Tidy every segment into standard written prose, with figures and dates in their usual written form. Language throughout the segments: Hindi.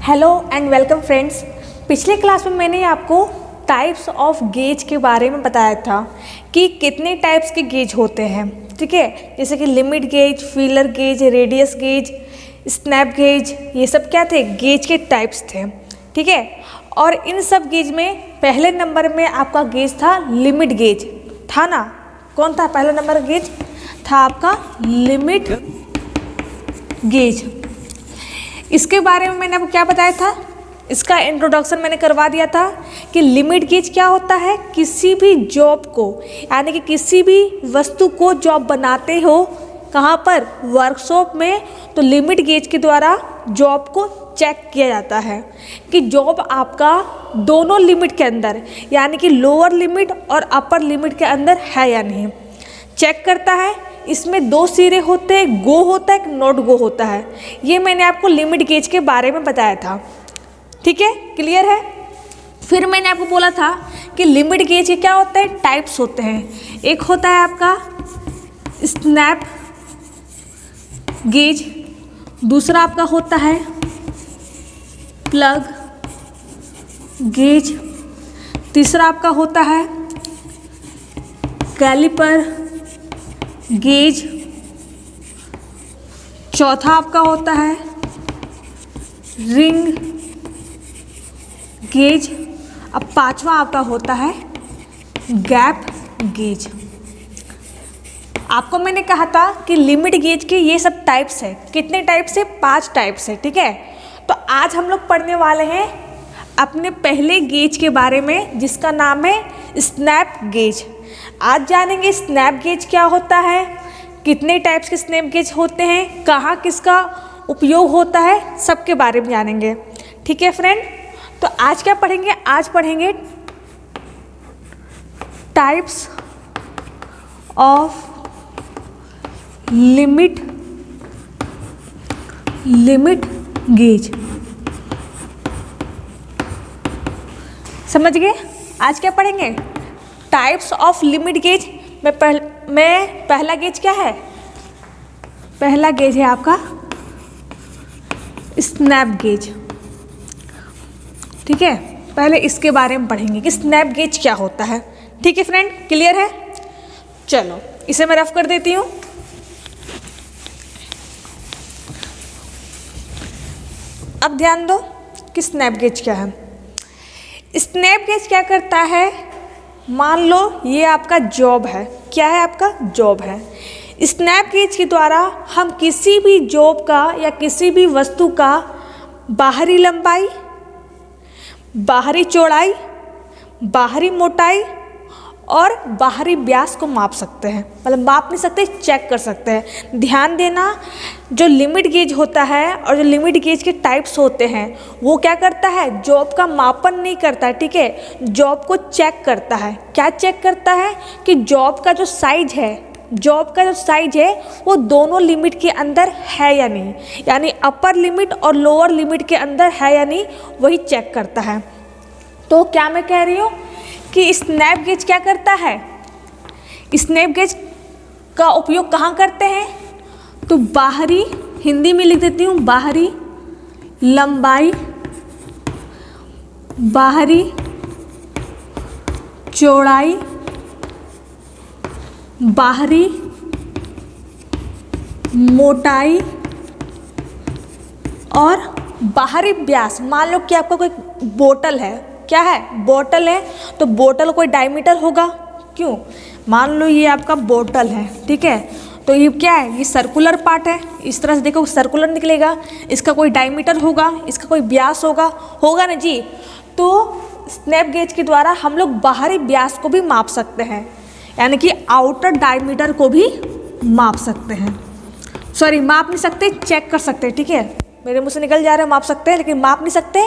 Hello and welcome friends. पिछले क्लास में मैंने आपको टाइप्स ऑफ गेज के बारे में बताया था कि कितने टाइप्स के गेज होते हैं। ठीक है, जैसे कि limit gauge, feeler gauge, radius gauge, snap gauge, ये सब क्या थे, गेज के टाइप्स थे। ठीक है, और इन सब गेज में पहले नंबर में आपका गेज था लिमिट गेज, था ना। कौन था पहला नंबर गेज? था आपका लिमिट गेज। इसके बारे में मैंने आपको क्या बताया था, इसका इंट्रोडक्शन मैंने करवा दिया था कि लिमिट गेज क्या होता है। किसी भी जॉब को, यानी कि किसी भी वस्तु को जॉब बनाते हो कहाँ पर, वर्कशॉप में, तो लिमिट गेज के द्वारा जॉब को चेक किया जाता है कि जॉब आपका दोनों लिमिट के अंदर, यानी कि लोअर लिमिट और अपर लिमिट के अंदर है या नहीं, चेक करता है। इसमें दो सिरे होते हैं, गो होता है, एक नॉट गो होता है। ये मैंने आपको लिमिट गेज के बारे में बताया था। ठीक है, क्लियर है। फिर मैंने आपको बोला था कि लिमिट गेज के क्या होते हैं, टाइप्स होते हैं। एक होता है आपका स्नैप गेज, दूसरा आपका होता है प्लग गेज, तीसरा आपका होता है कैलिपर गेज, चौथा आपका होता है रिंग गेज, अब पांचवा आपका होता है गैप गेज। आपको मैंने कहा था कि लिमिट गेज के ये सब टाइप्स है। कितने टाइप्स है? 5 टाइप्स है। ठीक है, तो आज हम लोग पढ़ने वाले हैं अपने पहले गेज के बारे में, जिसका नाम है स्नैप गेज। आज जानेंगे स्नैप गेज क्या होता है, कितने टाइप्स के स्नैप गेज होते हैं, कहाँ किसका उपयोग होता है, सबके बारे में जानेंगे। ठीक है फ्रेंड, तो आज क्या पढ़ेंगे? आज पढ़ेंगे टाइप्स ऑफ लिमिट गेज। समझ गए? आज क्या पढ़ेंगे? Types of limit gauge. में पहला गेज क्या है? पहला गेज है आपका स्नैप गेज। ठीक है, पहले इसके बारे में पढ़ेंगे कि स्नैप गेज क्या होता है। ठीक है फ्रेंड, क्लियर है? चलो इसे मैं रफ कर देती हूँ। अब ध्यान दो कि स्नैप गेज क्या है। स्नैप गेज क्या करता है, मान लो ये आपका जॉब है। क्या है? आपका जॉब है। स्नैप गेज के द्वारा हम किसी भी जॉब का या किसी भी वस्तु का बाहरी लंबाई, बाहरी चौड़ाई, बाहरी मोटाई और बाहरी व्यास को माप सकते हैं। मतलब माप नहीं सकते, चेक कर सकते हैं। ध्यान देना, जो लिमिट गेज होता है और जो लिमिट गेज के टाइप्स होते हैं वो क्या करता है, जॉब का मापन नहीं करता है। ठीक है, जॉब को चेक करता है। क्या चेक करता है कि जॉब का जो साइज है, जॉब का जो साइज है वो दोनों लिमिट के अंदर है या नहीं, यानी अपर लिमिट और लोअर लिमिट के अंदर है या नहीं, वही चेक करता है। तो क्या मैं कह रही हूँ कि स्नैप गेज क्या करता है, स्नैप गेज का उपयोग कहाँ करते हैं, तो बाहरी, हिंदी में लिख देती हूँ, बाहरी लंबाई, बाहरी चौड़ाई, बाहरी मोटाई और बाहरी व्यास। मान लो कि आपका कोई बोतल है, क्या है, बोतल है, तो बोतल कोई डायमीटर होगा। क्यों? मान लो ये आपका बोतल है। ठीक है, तो ये क्या है, ये सर्कुलर पार्ट है। इस तरह से देखो सर्कुलर निकलेगा, इसका कोई डायमीटर होगा, इसका कोई व्यास होगा, होगा ना जी। तो स्नैप गेज के द्वारा हम लोग बाहरी व्यास को भी माप सकते हैं, यानी कि आउटर डायमीटर को भी माप सकते हैं। सॉरी, माप नहीं सकते, चेक कर सकते हैं। ठीक है, मेरे मुंह से निकल जा रहा है, माप सकते हैं लेकिन माप नहीं सकते,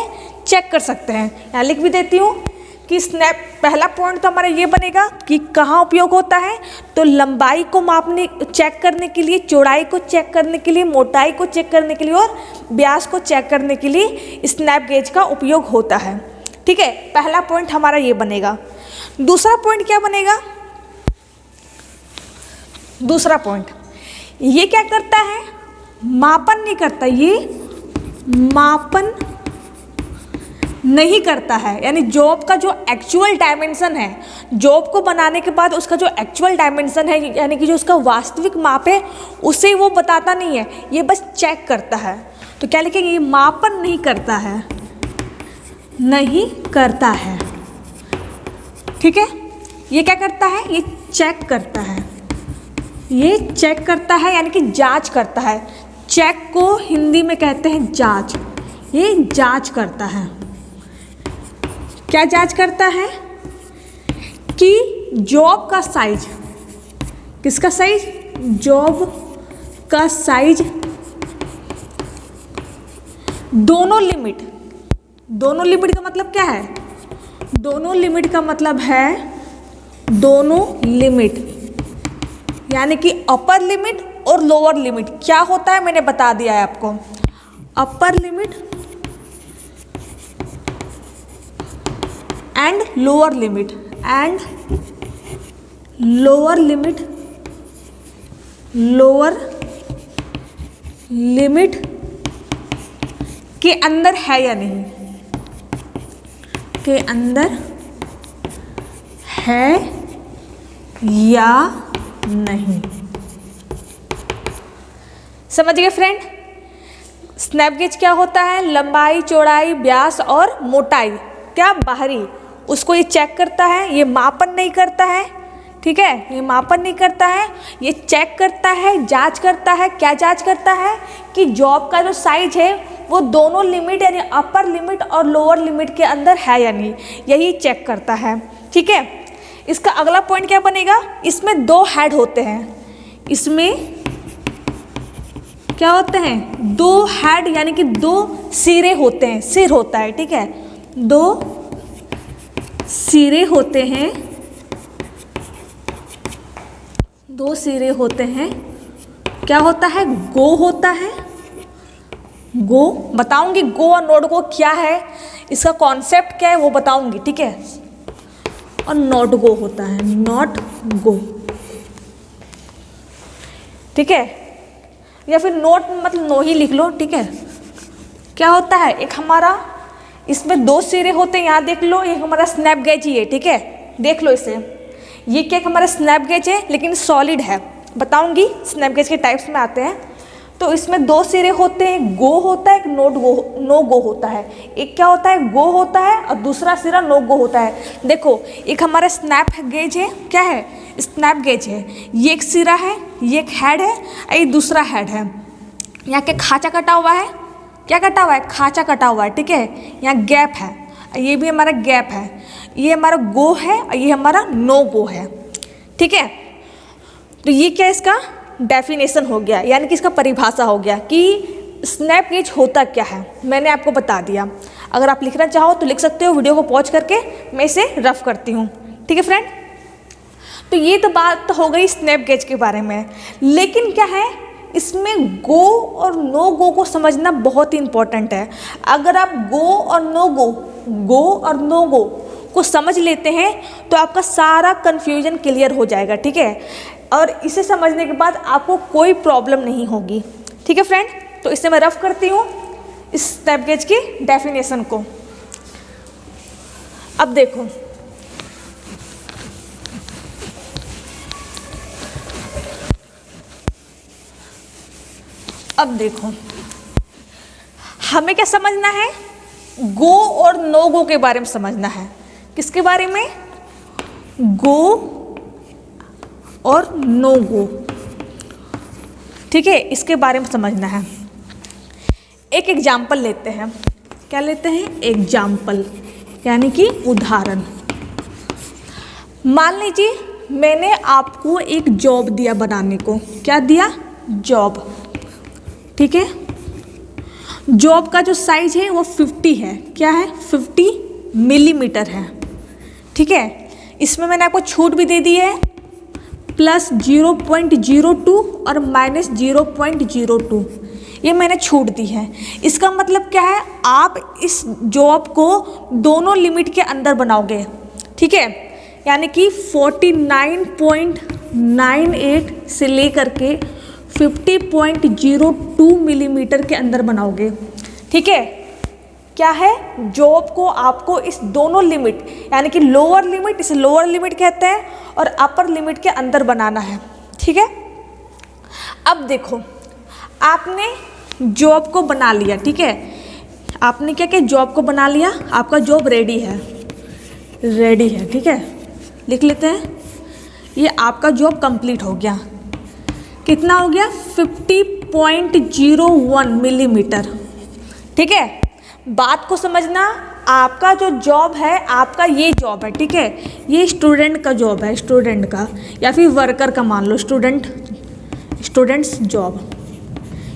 चेक कर सकते हैं। यहाँ लिख भी देती हूँ कि स्नैप, पहला पॉइंट तो हमारा ये बनेगा कि कहाँ उपयोग होता है, तो लंबाई को मापने, चेक करने के लिए, चौड़ाई को चेक करने के लिए, मोटाई को चेक करने के लिए और व्यास को चेक करने के लिए स्नैप गेज का उपयोग होता है। ठीक है, पहला पॉइंट हमारा ये बनेगा। दूसरा पॉइंट क्या बनेगा? दूसरा पॉइंट ये क्या करता है, मापन नहीं करता, ये मापन नहीं करता है, यानी जॉब का जो एक्चुअल डायमेंशन है, जॉब को बनाने के बाद उसका जो एक्चुअल डायमेंशन है, यानी कि जो उसका वास्तविक माप है, उसे वो बताता नहीं है, ये बस चेक करता है। तो क्या लिखेंगे, ये मापन नहीं करता है, नहीं करता है। ठीक है, ये क्या करता है, ये चेक करता है, ये चेक करता है यानी कि जांच करता है। चेक को हिंदी में कहते हैं जांच, ये जांच करता है। क्या जांच करता है कि जॉब का साइज, किसका साइज, जॉब का साइज, दोनों लिमिट, दोनों लिमिट का मतलब क्या है, दोनों लिमिट का मतलब है दोनों लिमिट, यानी कि अपर लिमिट और लोअर लिमिट क्या होता है मैंने बता दिया है आपको। Upper limit and lower limit, and lower limit, lower limit के अंदर है या नहीं, के अंदर है या नहीं। समझ गए फ्रेंड। स्नैप गेज क्या होता है, लंबाई, चौड़ाई, व्यास और मोटाई, क्या बाहरी, उसको ये चेक करता है, ये मापन नहीं करता है। ठीक है, ये मापन नहीं करता है, ये चेक करता है, जांच करता है। क्या जांच करता है कि जॉब का जो साइज है वो दोनों लिमिट यानी अपर लिमिट और लोअर लिमिट के अंदर है या नहीं, यही चेक करता है। ठीक है, इसका अगला पॉइंट क्या बनेगा, इसमें दो हेड होते हैं, इसमें क्या होते हैं, दो हेड यानी कि दो सिरे होते हैं, सिर होता है। ठीक है, दो सिरे होते हैं, दो सिरे होते हैं। क्या होता है, गो होता है, गो बताऊंगी, गो और नॉट गो क्या है, इसका कॉन्सेप्ट क्या है वो बताऊंगी। ठीक है, और नॉट गो होता है, नॉट गो। ठीक है, या फिर नोट मतलब नो ही लिख लो। ठीक है, क्या होता है, एक हमारा इसमें दो सिरे होते हैं, यहाँ देख लो, ये हमारा स्नैप गेज ही है। ठीक है, देख लो इसे, ये क्या हमारा स्नैप गेज है लेकिन सॉलिड है, बताऊंगी स्नैप गेज के टाइप्स में आते हैं। तो इसमें दो सिरे होते हैं, गो होता है, एक नो गो होता है। एक क्या होता है, गो होता है और दूसरा सिरा नो गो होता है। देखो, एक हमारा स्नैप गेज है, क्या है, स्नैप गेज है, ये एक सिरा है, ये एक हेड है, ये दूसरा हेड है। यहाँ के खाँचा कटा हुआ है, क्या कटा हुआ है, खाँचा कटा हुआ है। ठीक है, यहाँ गैप है, ये भी हमारा गैप है, ये हमारा गो है और ये हमारा नो गो है। ठीक है, तो ये क्या इसका डेफिनेशन हो गया, यानी कि इसका परिभाषा हो गया कि स्नैप गेज होता क्या है, मैंने आपको बता दिया। अगर आप लिखना चाहो तो लिख सकते हो, वीडियो को पॉज करके मैं इसे रफ करती हूँ। ठीक है फ्रेंड, तो ये तो बात हो गई स्नैप गेज के बारे में, लेकिन क्या है, इसमें गो और नो गो को समझना बहुत ही इंपॉर्टेंट है। अगर आप गो और नो गो को समझ लेते हैं तो आपका सारा कन्फ्यूजन क्लियर हो जाएगा। ठीक है, और इसे समझने के बाद आपको कोई प्रॉब्लम नहीं होगी। ठीक है फ्रेंड, तो इससे मैं रफ करती हूँ इस स्नैप गेज की डेफिनेशन को। अब देखो, हमें क्या समझना है, गो और नो गो के बारे में समझना है। किसके बारे में, गो और नो गो। ठीक है, इसके बारे में समझना है। एक एग्जाम्पल लेते हैं, क्या लेते हैं, एग्जाम्पल यानी कि उदाहरण। मान लीजिए मैंने आपको एक जॉब दिया बनाने को, क्या दिया, जॉब। ठीक है, जॉब का जो साइज है वो 50 है, क्या है, 50 मिलीमीटर है। ठीक है, इसमें मैंने आपको छूट भी दे दी है, प्लस 0.02 और माइनस 0.02, ये मैंने छूट दी है। इसका मतलब क्या है, आप इस जॉब को दोनों लिमिट के अंदर बनाओगे। ठीक है, यानी कि 49.98 से लेकर के 50.02 मिलीमीटर के अंदर बनाओगे। ठीक है, क्या है, जॉब को आपको इस दोनों लिमिट यानी कि लोअर लिमिट, इसे लोअर लिमिट कहते हैं, और अपर लिमिट के अंदर बनाना है। ठीक है, अब देखो आपने जॉब को बना लिया। ठीक है, आपने क्या किया, जॉब को बना लिया, आपका जॉब रेडी है, रेडी है। ठीक है, लिख लेते हैं, ये आपका जॉब कंप्लीट हो गया। कितना हो गया, 50.01 मिलीमीटर। ठीक है, बात को समझना, आपका जो जॉब है, आपका ये जॉब है। ठीक है, ये स्टूडेंट का जॉब है, स्टूडेंट का या फिर वर्कर का, मान लो स्टूडेंट्स जॉब,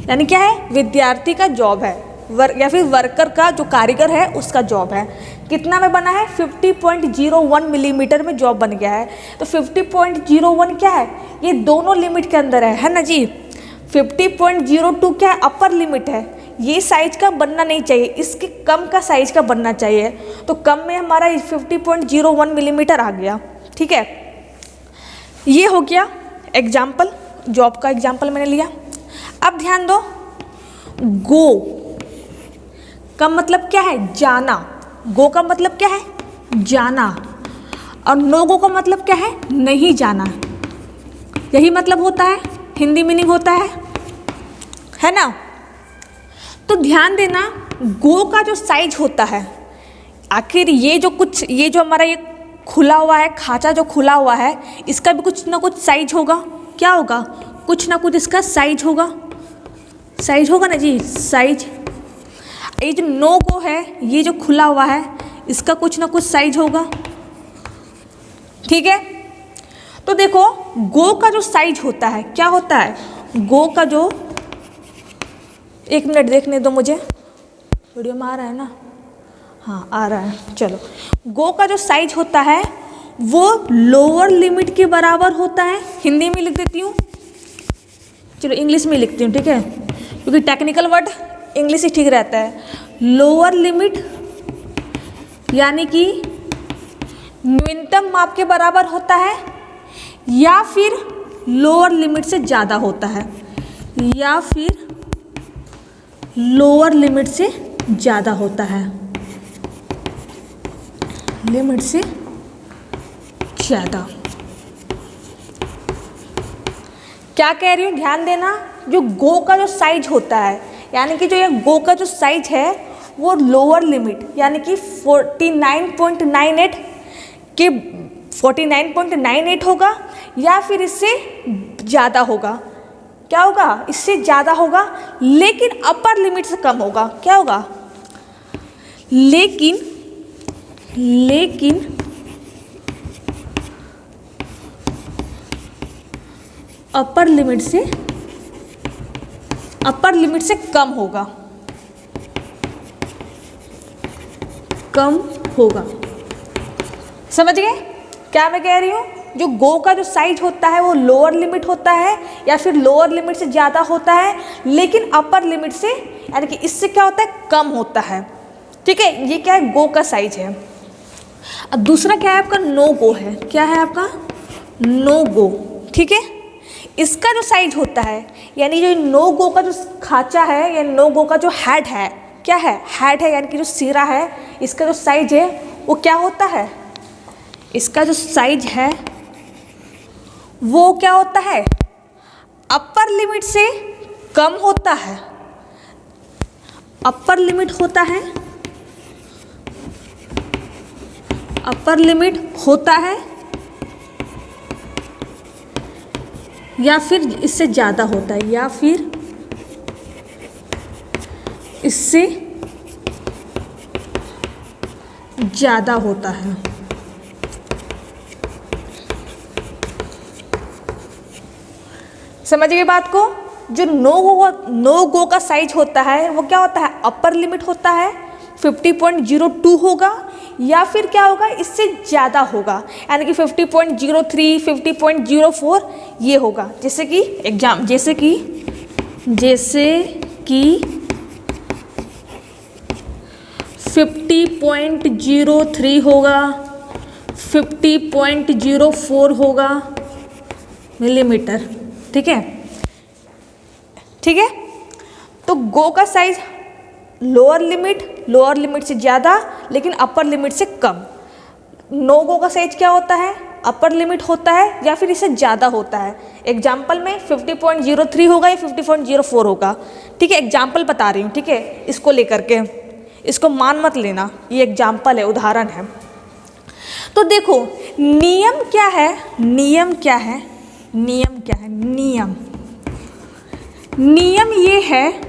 यानी क्या है, विद्यार्थी का जॉब है, या फिर वर्कर का, जो कारीगर है उसका जॉब है। कितना में बना है, 50.01 मिलीमीटर में जॉब बन गया है। तो 50.01 क्या है, ये दोनों लिमिट के अंदर है ना जी। 50.02 क्या है, अपर लिमिट है, ये साइज का बनना नहीं चाहिए, इसके कम का साइज का बनना चाहिए। तो कम में हमारा 50.01 मिलीमीटर आ गया। ठीक है, ये हो गया एग्जाम्पल, जॉब का एग्जाम्पल मैंने लिया। अब ध्यान दो, गो का मतलब क्या है, जाना। गो का मतलब क्या है, जाना, और नो गो का मतलब क्या है, नहीं जाना। यही मतलब होता है, हिंदी मीनिंग होता है ना। तो ध्यान देना, गो का जो साइज होता है, आखिर ये जो हमारा ये खुला हुआ है, खांचा जो खुला हुआ है, इसका भी कुछ ना कुछ साइज होगा। क्या होगा, कुछ ना कुछ इसका साइज होगा, साइज होगा ना जी, साइज। ये जो नो गो है, ये जो खुला हुआ है, इसका कुछ ना कुछ साइज होगा। ठीक है, तो देखो गो का जो साइज होता है, क्या होता है, गो का जो, एक मिनट देखने दो मुझे, वीडियो में आ रहा है ना, हाँ आ रहा है, चलो। गो का जो साइज होता है वो लोअर लिमिट के बराबर होता है। हिंदी में लिख देती हूँ, चलो इंग्लिश में लिखती हूँ। ठीक है, क्योंकि टेक्निकल वर्ड इंग्लिश ही ठीक रहता है। लोअर लिमिट यानी कि न्यूनतम माप के बराबर होता है, या फिर लोअर लिमिट से ज़्यादा होता है, या फिर लोअर लिमिट से ज़्यादा होता है, लिमिट से ज़्यादा। क्या कह रही हूँ, ध्यान देना, जो गो का जो साइज होता है, यानी कि जो ये गो का जो साइज है वो लोअर लिमिट यानी कि 49.98 होगा, या फिर इससे ज़्यादा होगा। क्या होगा, इससे ज़्यादा होगा, लेकिन अपर लिमिट से कम होगा। क्या होगा, लेकिन अपर लिमिट से कम होगा, समझ गए क्या मैं कह रही हूँ। जो गो का जो साइज होता है वो लोअर लिमिट होता है, या फिर लोअर लिमिट से ज़्यादा होता है, लेकिन अपर लिमिट से यानी कि इससे क्या होता है, कम होता है। ठीक है, ये क्या है, गो का साइज है। अब दूसरा क्या है आपका, नो गो है। क्या है आपका, नो गो। ठीक है, इसका जो साइज होता है, यानी जो नो गो का जो खांचा है, या नो गो का जो हेड है, क्या है, हेड है, यानी कि जो सिरा है, इसका जो साइज है वो क्या होता है, इसका जो साइज है वो क्या होता है, अपर लिमिट से कम होता है। अपर लिमिट होता है, अपर लिमिट होता है, या फिर इससे ज़्यादा होता है, या फिर इससे ज़्यादा होता है। समझ गए बात को। जो नो गो का साइज होता है वो क्या होता है, अपर लिमिट होता है, 50.02 होगा, या फिर क्या होगा, इससे ज़्यादा होगा, यानी कि 50.03, 50.04 ये होगा। जैसे कि 50.03 होगा, 50.04 होगा मिलीमीटर। ठीक है, ठीक है। तो गो का साइज लोअर लिमिट से ज़्यादा लेकिन अपर लिमिट से कम। नो गो का साइज क्या होता है, अपर लिमिट होता है या फिर इससे ज़्यादा होता है। एग्जाम्पल में 50.03 होगा या 50.04 होगा, ठीक है, एग्जाम्पल बता रही हूँ, ठीक है, इसको लेकर के, इसको मान मत लेना, ये एग्जाम्पल है, उदाहरण है। तो देखो नियम क्या है, नियम क्या है, नियम क्या है, नियम ये है,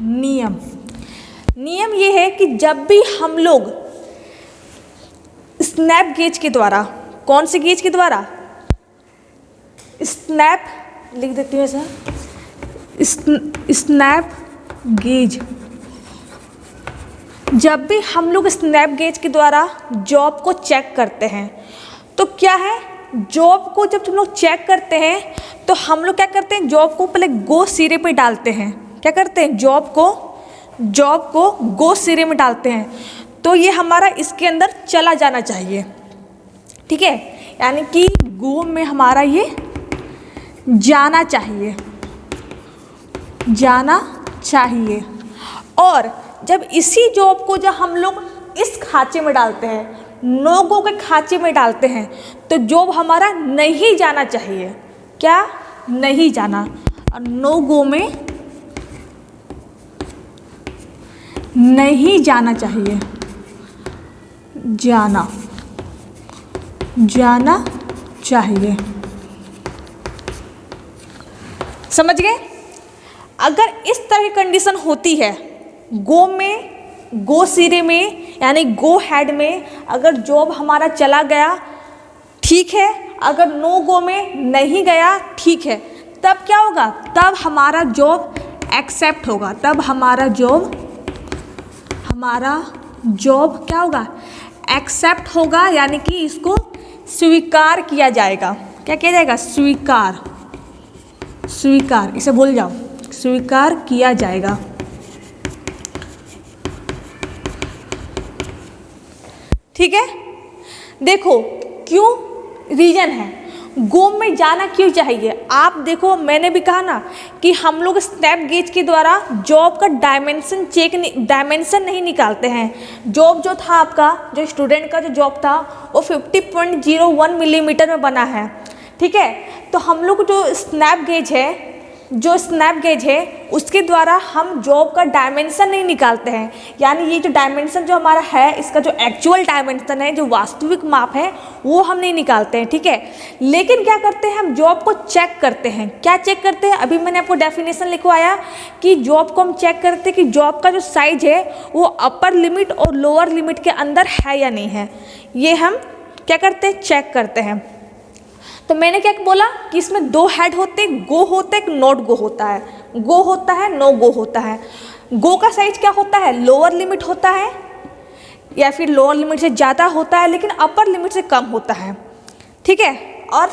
नियम ये है कि जब भी हम लोग स्नैप गेज के द्वारा, कौन से गेज के द्वारा, स्नैप लिख देती हूँ ऐसा, स्नैप गेज, जब भी हम लोग स्नैप गेज के द्वारा जॉब को चेक करते हैं तो क्या है, जॉब को जब हम लोग चेक करते हैं तो हम लोग क्या करते हैं, जॉब को पहले गो सिरे पे डालते हैं। क्या करते हैं, जॉब को गो सिरे में डालते हैं, तो ये हमारा इसके अंदर चला जाना चाहिए, ठीक है, यानी कि गो में हमारा ये जाना चाहिए। और जब इसी जॉब को जब हम लोग इस खांचे में डालते हैं, नो गो के खांचे में डालते हैं, तो जॉब हमारा नहीं जाना चाहिए, क्या नहीं जाना, और नो गो में नहीं जाना चाहिए, जाना चाहिए। समझ गए? अगर इस तरह की कंडीशन होती है, गो सिरे में यानी गो हेड में अगर जॉब हमारा चला गया, ठीक है, अगर नो गो में नहीं गया, ठीक है, तब क्या होगा, तब हमारा जॉब एक्सेप्ट होगा, तब हमारा जॉब क्या होगा, एक्सेप्ट होगा, यानी कि इसको स्वीकार किया जाएगा। क्या किया जाएगा, स्वीकार, इसे भूल जाओ, स्वीकार किया जाएगा। ठीक है, देखो क्यों रीजन है, गो में जाना क्यों चाहिए। आप देखो मैंने भी कहा ना कि हम लोग स्नैप गेज के द्वारा जॉब का डायमेंशन नहीं निकालते हैं। जॉब जो था आपका, जो स्टूडेंट का जो जॉब था वो 50.01 मिलीमीटर में बना है, ठीक है, तो हम लोग जो स्नैप गेज है उसके द्वारा हम जॉब का डायमेंशन नहीं निकालते हैं, यानी ये जो डायमेंशन जो हमारा है, इसका जो एक्चुअल डायमेंशन है, जो वास्तविक माप है, वो हम नहीं निकालते हैं, ठीक है। लेकिन क्या करते हैं, हम जॉब को चेक करते हैं। क्या चेक करते हैं, अभी मैंने आपको डेफिनेशन लिखवाया कि जॉब को हम चेक करते हैं कि जॉब का जो साइज है वो अपर लिमिट और लोअर लिमिट के अंदर है या नहीं है, ये हम क्या करते हैं, चेक करते हैं। तो मैंने क्या बोला कि इसमें दो हेड होते हैं, गो होता है, एक नॉट गो होता है, गो होता है, नो गो होता है। गो का साइज क्या होता है, लोअर लिमिट होता है या फिर लोअर लिमिट से ज़्यादा होता है लेकिन अपर लिमिट से कम होता है, ठीक है। और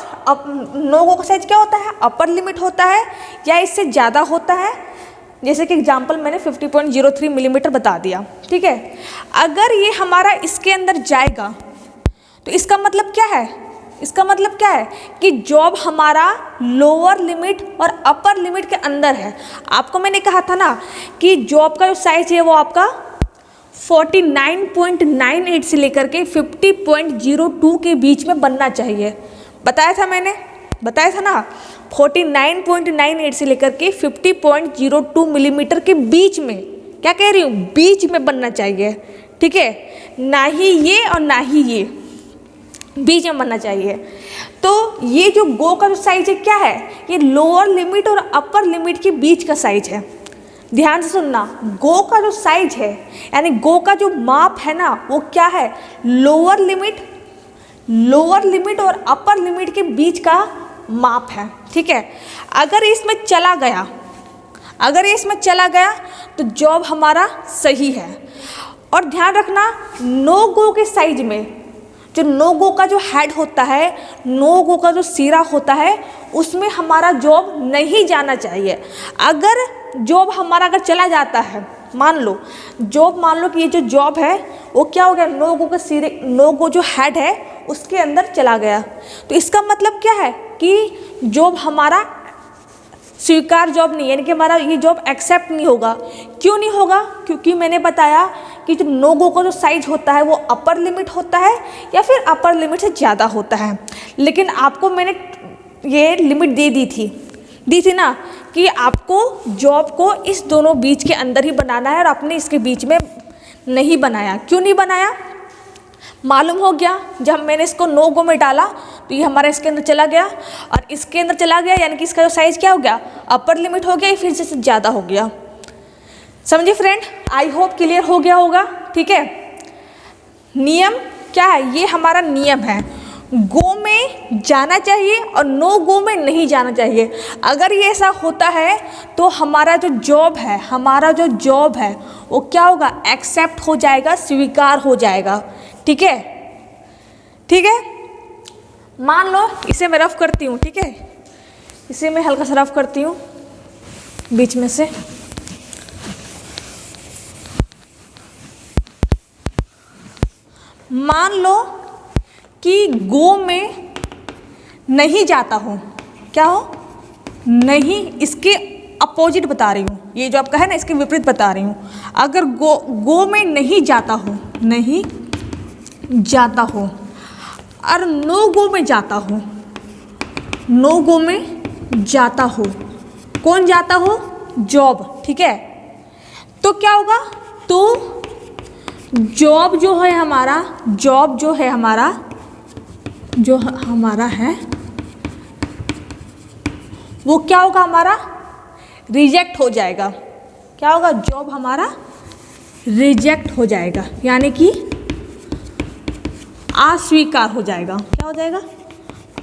नो गो का साइज क्या होता है, अपर लिमिट होता है या इससे ज़्यादा होता है, जैसे कि एग्जाम्पल मैंने 50.03 मिलीमीटर बता दिया, ठीक है। अगर ये हमारा इसके अंदर जाएगा तो इसका मतलब क्या है, इसका मतलब क्या है कि जॉब हमारा लोअर लिमिट और अपर लिमिट के अंदर है। आपको मैंने कहा था ना कि जॉब का जो साइज है वो आपका 49.98 से लेकर के 50.02 के बीच में बनना चाहिए। बताया था मैंने, बताया था ना, 49.98 से लेकर के 50.02 मिलीमीटर के बीच में, क्या कह रही हूँ, बीच में बनना चाहिए, ठीक है, ना ही ये और ना ही ये, बीच में बनना चाहिए। तो ये जो गो का जो साइज है क्या है, ये लोअर लिमिट और अपर लिमिट के बीच का साइज है। ध्यान से सुनना, गो का जो साइज है यानी गो का जो माप है ना वो क्या है, लोअर लिमिट और अपर लिमिट के बीच का माप है, ठीक है। अगर इसमें चला गया तो जॉब हमारा सही है। और ध्यान रखना, नो गो के साइज में जो नो गो का जो हेड होता है, नो गो का जो सिरा होता है, उसमें हमारा जॉब नहीं जाना चाहिए। अगर जॉब हमारा अगर चला जाता है, मान लो कि ये जो जॉब है वो क्या हो गया, नो गो के सिरे, नो गो जो हेड है उसके अंदर चला गया, तो इसका मतलब क्या है कि जॉब हमारा स्वीकार जॉब नहीं है, यानी कि हमारा ये जॉब एक्सेप्ट नहीं होगा। क्यों नहीं होगा? क्योंकि मैंने बताया कि जो नो गो का जो साइज होता है वो अपर लिमिट होता है या फिर अपर लिमिट से ज़्यादा होता है। लेकिन आपको मैंने ये लिमिट दी थी ना कि आपको जॉब को इस दोनों बीच के अंदर ही बनाना है, और आपने इसके बीच में नहीं बनाया। क्यों नहीं बनाया? मालूम हो गया, जब मैंने इसको नो गो में डाला तो ये हमारा इसके अंदर चला गया और इसके अंदर चला गया, यानी कि इसका जो साइज़ क्या हो गया, अपर लिमिट हो गया, फिर से ज़्यादा हो गया। समझिए फ्रेंड, आई होप क्लियर हो गया होगा। ठीक है, नियम क्या है? ये हमारा नियम है, गो में जाना चाहिए और नो गो में नहीं जाना चाहिए। अगर ये ऐसा होता है तो हमारा जो जॉब है वो क्या होगा, एक्सेप्ट हो जाएगा, स्वीकार हो जाएगा। ठीक है, ठीक है। मान लो इसे मैं रफ करती हूँ, ठीक है, इसे मैं हल्का सा रफ करती हूँ बीच में से। मान लो कि गो में नहीं जाता हूँ, क्या हो, नहीं, इसके अपोजिट बता रही हूँ, ये जो आपका है ना इसके विपरीत बता रही हूँ। अगर गो में नहीं जाता हूँ और नो गो में जाता हूँ, कौन जाता हो, जॉब। ठीक है, तो क्या होगा, तो जॉब जो है हमारा है वो क्या होगा, हमारा रिजेक्ट हो जाएगा। क्या होगा, जॉब हमारा रिजेक्ट हो जाएगा, यानी कि अस्वीकार हो जाएगा। क्या हो जाएगा,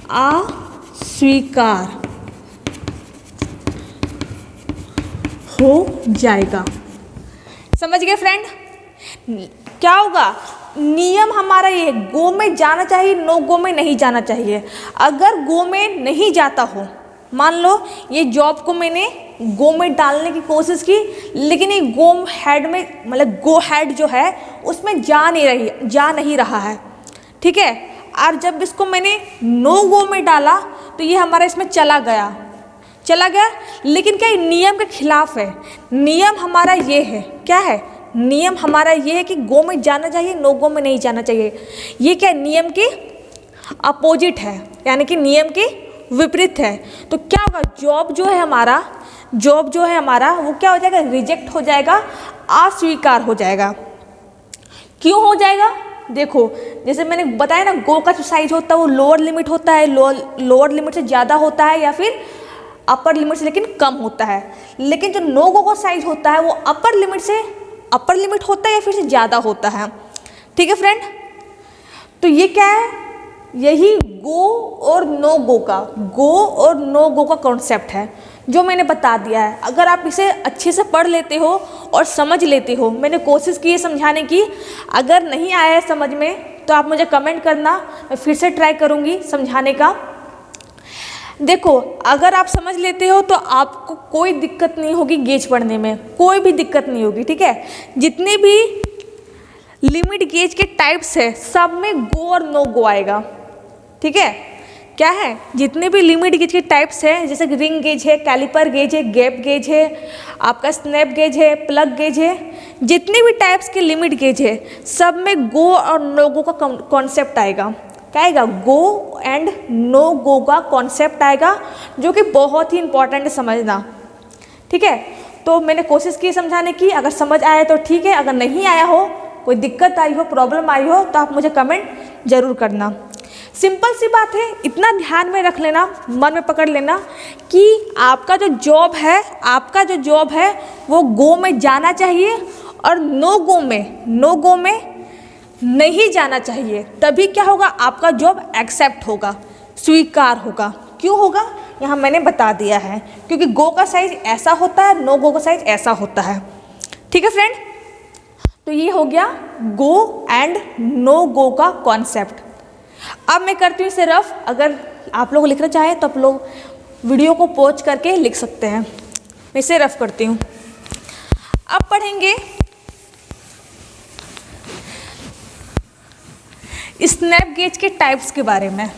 अस्वीकार हो जाएगा। समझ गए फ्रेंड? क्या होगा, नियम हमारा ये, गो में जाना चाहिए, नो गो में नहीं जाना चाहिए। अगर गो में नहीं जाता हो, मान लो ये जॉब को मैंने गो में डालने की कोशिश की, लेकिन ये गो हेड में, मतलब गो हेड जो है उसमें जा नहीं रहा है। ठीक है, और जब इसको मैंने नो गो में डाला तो ये हमारा इसमें चला गया, लेकिन क्या नियम के खिलाफ है। नियम हमारा ये है, क्या है, नियम हमारा ये है कि गो में जाना चाहिए, नो गो में नहीं जाना चाहिए। ये क्या, नियम के अपोजिट है, यानी कि नियम के विपरीत है। तो क्या होगा, जॉब जो है हमारा वो क्या हो जाएगा, रिजेक्ट हो जाएगा, अस्वीकार हो जाएगा। क्यों हो जाएगा? देखो, जैसे मैंने बताया ना, गो का जो साइज होता है वो लोअर लिमिट होता है, लोअर लिमिट से ज़्यादा होता है या फिर अपर लिमिट से लेकिन कम होता है। लेकिन जो नो गो का साइज होता है वो अपर लिमिट होता है या फिर से ज़्यादा होता है। ठीक है फ्रेंड, तो ये क्या है, यही गो और नो गो का कॉन्सेप्ट है जो मैंने बता दिया है। अगर आप इसे अच्छे से पढ़ लेते हो और समझ लेते हो, मैंने कोशिश की है समझाने की, अगर नहीं आया है समझ में तो आप मुझे कमेंट करना, मैं फिर से ट्राई करूँगी समझाने का। देखो, अगर आप समझ लेते हो तो आपको कोई दिक्कत नहीं होगी गेज पढ़ने में, कोई भी दिक्कत नहीं होगी। ठीक है, जितने भी लिमिट गेज के टाइप्स है सब में गो और नो गो आएगा। ठीक है, क्या है, जितने भी लिमिट गेज के टाइप्स हैं, जैसे रिंग गेज है, कैलिपर गेज है, गैप गेज है, आपका स्नैप गेज है, प्लग गेज है, जितने भी टाइप्स के लिमिट गेज है सब में गो और नो गो का कॉन्सेप्ट आएगा। क्या आएगा, गो एंड नो गो का कॉन्सेप्ट आएगा, जो कि बहुत ही इंपॉर्टेंट है समझना। ठीक है, तो मैंने कोशिश की समझाने की, अगर समझ आया तो ठीक है, अगर नहीं आया हो, कोई दिक्कत आई हो, प्रॉब्लम आई हो, तो आप मुझे कमेंट जरूर करना। सिंपल सी बात है, इतना ध्यान में रख लेना, मन में पकड़ लेना कि आपका जो जॉब है वो गो में जाना चाहिए और नो गो में नहीं जाना चाहिए। तभी क्या होगा, आपका जॉब एक्सेप्ट होगा, स्वीकार होगा। क्यों होगा, यहाँ मैंने बता दिया है, क्योंकि गो का साइज ऐसा होता है, नो गो का साइज ऐसा होता है। ठीक है फ्रेंड, तो ये हो गया गो एंड नो गो का कॉन्सेप्ट। अब मैं करती हूँ इसे रफ, अगर आप लोग लिखना चाहें तो आप लोग वीडियो को पॉज करके लिख सकते हैं। मैं इसे रफ करती हूँ। अब पढ़ेंगे स्नैप गेज के टाइप्स के बारे में।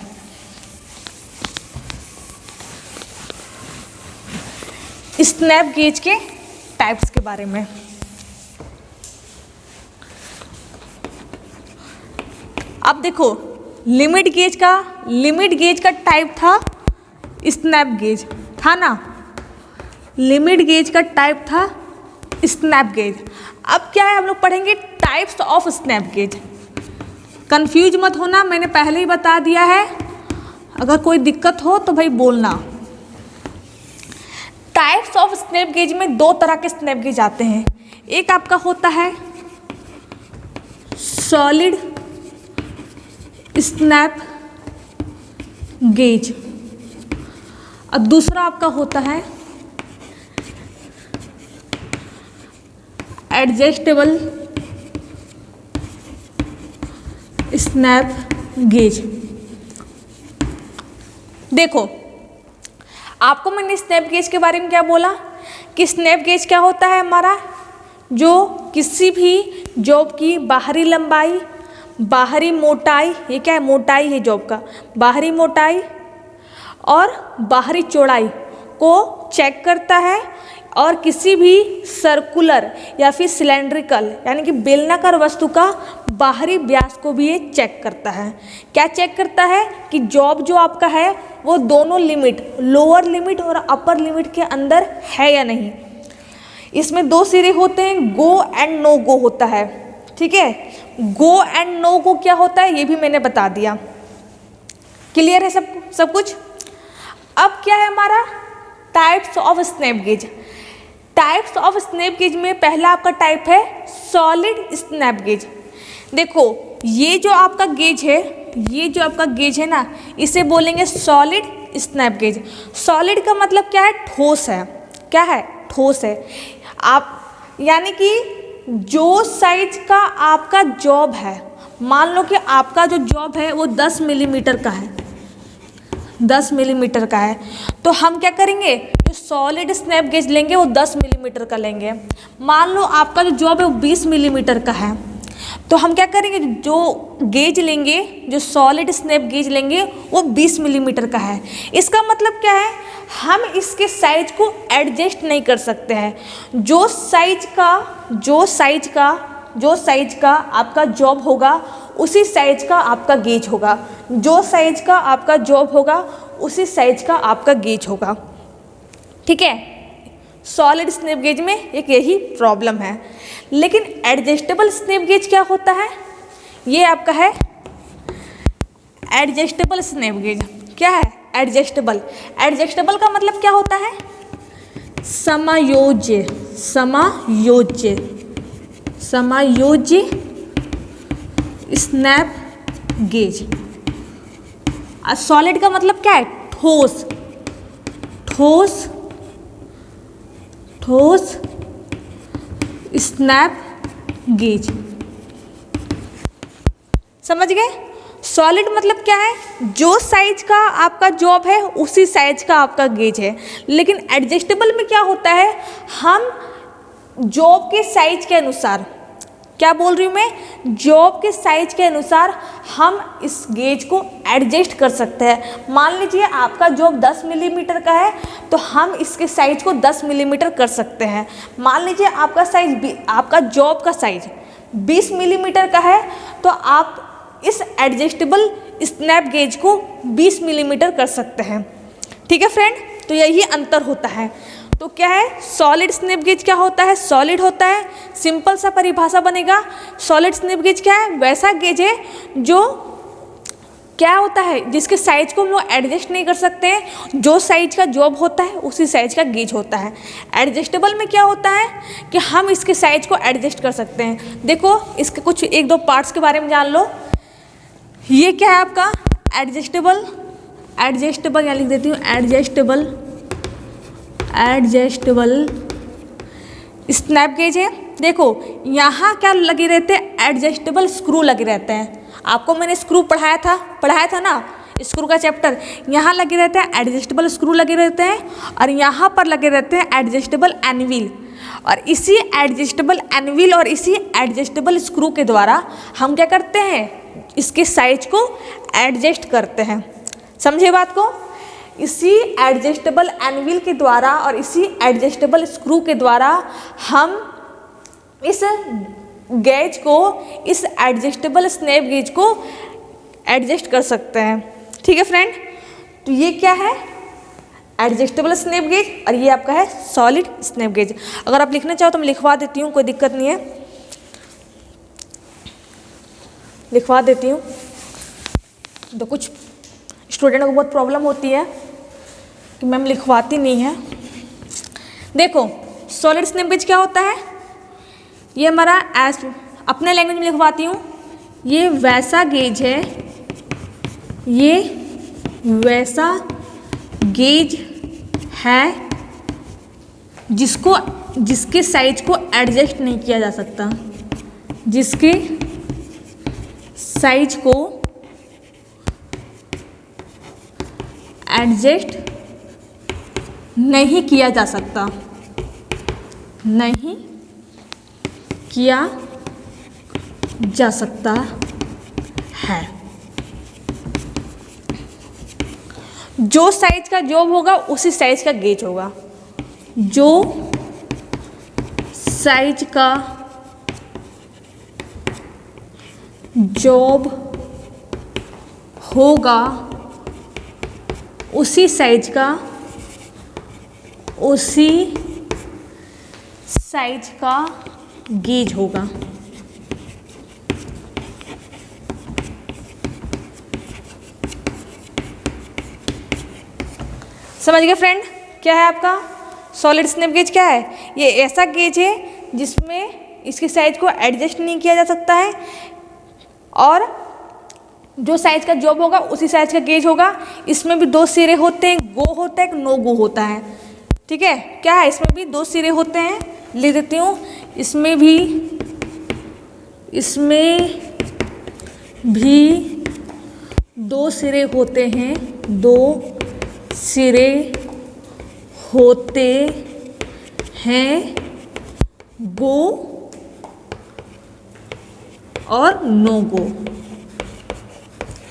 स्नैप गेज के टाइप्स के बारे में। अब देखो लिमिट गेज का टाइप था स्नैप गेज, था ना, लिमिट गेज का टाइप था स्नैप गेज। अब क्या है, हम लोग पढ़ेंगे types of snap gauge. Confuse मत होना, मैंने पहले ही बता दिया है, अगर कोई दिक्कत हो तो भाई बोलना। टाइप्स ऑफ स्नैप गेज में दो तरह के स्नैप गेज आते हैं। एक आपका होता है सॉलिड स्नैप गेज और दूसरा आपका होता है एडजस्टेबल स्नैप गेज। देखो आपको मैंने स्नैप गेज के बारे में क्या बोला कि स्नैप गेज क्या होता है हमारा, जो किसी भी जॉब की बाहरी लंबाई, बाहरी मोटाई, ये क्या है, मोटाई है जॉब का, बाहरी मोटाई और बाहरी चौड़ाई को चेक करता है और किसी भी सर्कुलर या फिर सिलेंड्रिकल यानी कि बेलनाकार वस्तु का बाहरी व्यास को भी ये चेक करता है। क्या चेक करता है कि जॉब जो आपका है वो दोनों लिमिट, लोअर लिमिट और अपर लिमिट के अंदर है या नहीं। इसमें दो सिरे होते हैं, गो एंड नो गो होता है, ठीक है। गो एंड नो गो क्या होता है ये भी मैंने बता दिया। क्लियर है सब कुछ। अब क्या है हमारा types of snap gauge. Types of snap gauge में पहला आपका टाइप है सॉलिड स्नैप गेज। देखो ये जो आपका गेज है, ये जो आपका गेज है ना, इसे बोलेंगे सॉलिड स्नैप गेज। सॉलिड का मतलब क्या है, ठोस है। क्या है, ठोस है। आप यानी कि जो साइज का आपका जॉब है, मान लो कि आपका जो जॉब है वो 10 मिलीमीटर का है, 10 मिलीमीटर का है, तो हम क्या करेंगे, जो सॉलिड स्नैप गेज लेंगे वो 10 मिलीमीटर का लेंगे। मान लो आपका जो जॉब है वो 20 मिलीमीटर का है, तो हम क्या करेंगे, जो गेज लेंगे, जो सॉलिड स्नैप गेज लेंगे वो 20 मिलीमीटर का है। इसका मतलब क्या है, हम इसके साइज को एडजस्ट नहीं कर सकते हैं। जो साइज का आपका जॉब होगा उसी साइज का आपका गेज होगा, जो साइज का आपका जॉब होगा उसी साइज का आपका गेज होगा, ठीक है। सॉलिड स्नैप गेज में एक यही प्रॉब्लम है। लेकिन एडजस्टेबल स्नैप गेज क्या होता है, ये आपका है एडजस्टेबल स्नैप गेज। क्या है, एडजस्टेबल। एडजस्टेबल का मतलब क्या होता है, समायोज्य, समायोज्य, समायोज्य स्नैप गेज। और सॉलिड का मतलब क्या है, ठोस, ठोस, ठोस स्नैप गेज। समझ गए। सॉलिड मतलब क्या है, जो साइज का आपका जॉब है उसी साइज का आपका गेज है। लेकिन एडजस्टेबल में क्या होता है, हम जॉब के साइज के अनुसार, क्या बोल रही हूँ मैं, जॉब के साइज के अनुसार हम इस गेज को एडजस्ट कर सकते हैं। मान लीजिए आपका जॉब 10 मिलीमीटर का है तो हम इसके साइज को 10 मिलीमीटर कर सकते हैं। मान लीजिए आपका साइज, आपका जॉब का साइज 20 मिलीमीटर का है तो आप इस एडजस्टेबल स्नैप गेज को 20 मिलीमीटर कर सकते हैं, ठीक है फ्रेंड। तो यही अंतर होता है। तो क्या है, सॉलिड स्नैप गेज क्या होता है, सॉलिड होता है। सिंपल सा परिभाषा बनेगा, सॉलिड स्नैप गेज क्या है, वैसा गेज है जो क्या होता है, जिसके साइज को हम लोग एडजस्ट नहीं कर सकते हैं। जो साइज का जॉब होता है उसी साइज का गेज होता है। एडजस्टेबल में क्या होता है कि हम इसके साइज को एडजस्ट कर सकते हैं। देखो इसके कुछ एक दो पार्ट्स के बारे में जान लो। ये क्या है आपका एडजस्टेबल, एडजस्टेबल यहाँ लिख देती हूँ, एडजस्टेबल, एडजस्टेबल स्नैप गेज है। देखो यहाँ क्या लगे रहते हैं, एडजस्टेबल स्क्रू लगे रहते हैं। आपको मैंने स्क्रू पढ़ाया था ना, स्क्रू का चैप्टर। यहाँ लगे रहते हैं एडजस्टेबल स्क्रू लगे रहते हैं और यहाँ पर लगे रहते हैं एडजस्टेबल एनविल। और इसी एडजस्टेबल एनविल और इसी एडजस्टेबल स्क्रू के द्वारा हम क्या करते हैं, इसके साइज को एडजस्ट करते हैं। समझे बात को। इसी एडजस्टेबल एनविल के द्वारा और इसी एडजस्टेबल स्क्रू के द्वारा हम इस गेज को, इस एडजस्टेबल स्नैप गेज को एडजस्ट कर सकते हैं। ठीक है फ्रेंड, तो ये क्या है, एडजस्टेबल स्नैप गेज, और ये आपका है सॉलिड स्नैप गेज। अगर आप लिखना चाहो तो मैं लिखवा देती हूँ, कोई दिक्कत नहीं है, लिखवा देती हूँ। तो कुछ स्टूडेंट को बहुत प्रॉब्लम होती है कि मैम लिखवाती नहीं है। देखो सॉलिड स्नैप गेज क्या होता है, ये हमारा अपने लैंग्वेज में लिखवाती हूँ, ये वैसा गेज है, ये वैसा गेज है जिसके साइज को एडजस्ट नहीं किया जा सकता, जिसके साइज को एडजस्ट नहीं किया जा सकता, नहीं किया जा सकता है। जो साइज का जॉब होगा उसी साइज का गेज होगा, जो साइज का जॉब होगा उसी साइज का गेज होगा। समझ गए फ्रेंड, क्या है आपका सॉलिड स्नैप गेज क्या है, ये ऐसा गेज है जिसमें इसके साइज को एडजस्ट नहीं किया जा सकता है और जो साइज का जॉब होगा उसी साइज का गेज होगा। इसमें भी दो सिरे होते हैं, गो होता है, एक नो गो होता है। ठीक है, क्या है, इसमें भी दो सिरे होते हैं, लिख देती हूँ, इसमें भी दो सिरे होते हैं, दो सिरे होते हैं, गो और नो गो।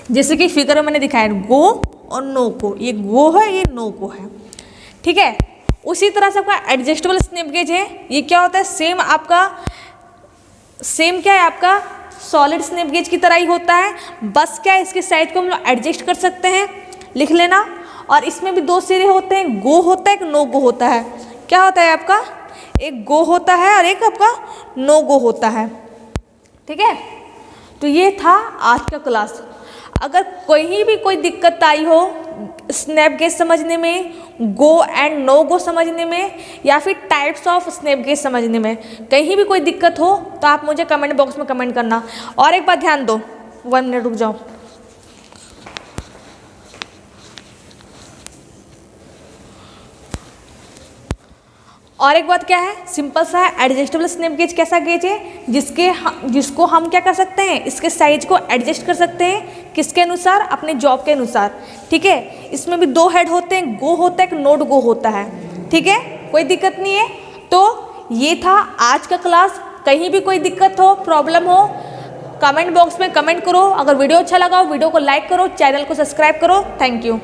जैसे कि फिगर में मैंने दिखाया गो और नो को, ये गो है, ये नो को है। ठीक है, उसी तरह से आपका एडजस्टेबल स्नैप गेज है, ये क्या होता है, सेम क्या है आपका सॉलिड स्नैप गेज की तरह ही होता है, बस क्या है इसके साइज को हम लोग एडजस्ट कर सकते हैं, लिख लेना। और इसमें भी दो सिरे होते हैं, गो होता है, एक नो गो होता है। क्या होता है आपका, एक गो होता है और एक आपका नो गो होता है। ठीक है, तो ये था आज का क्लास। अगर कहीं भी कोई दिक्कत आई हो स्नैप गेज समझने में, गो एंड नो गो समझने में, या फिर टाइप्स ऑफ स्नैप गेज समझने में, कहीं भी कोई दिक्कत हो तो आप मुझे कमेंट बॉक्स में कमेंट करना। और एक बात ध्यान दो, 1 मिनट रुक जाओ। और एक बात क्या है, सिंपल सा है, एडजस्टेबल स्नैप गेज कैसा गेज है जिसको हम क्या कर सकते हैं, इसके साइज को एडजस्ट कर सकते हैं, किसके अनुसार, अपने जॉब के अनुसार। ठीक है, इसमें भी दो हेड होते हैं, गो होता है, एक नोट गो होता है। ठीक है, कोई दिक्कत नहीं है। तो ये था आज का क्लास। कहीं भी कोई दिक्कत हो, प्रॉब्लम हो, कमेंट बॉक्स में कमेंट करो। अगर वीडियो अच्छा लगा हो वीडियो को लाइक करो, चैनल को सब्सक्राइब करो। Thank you.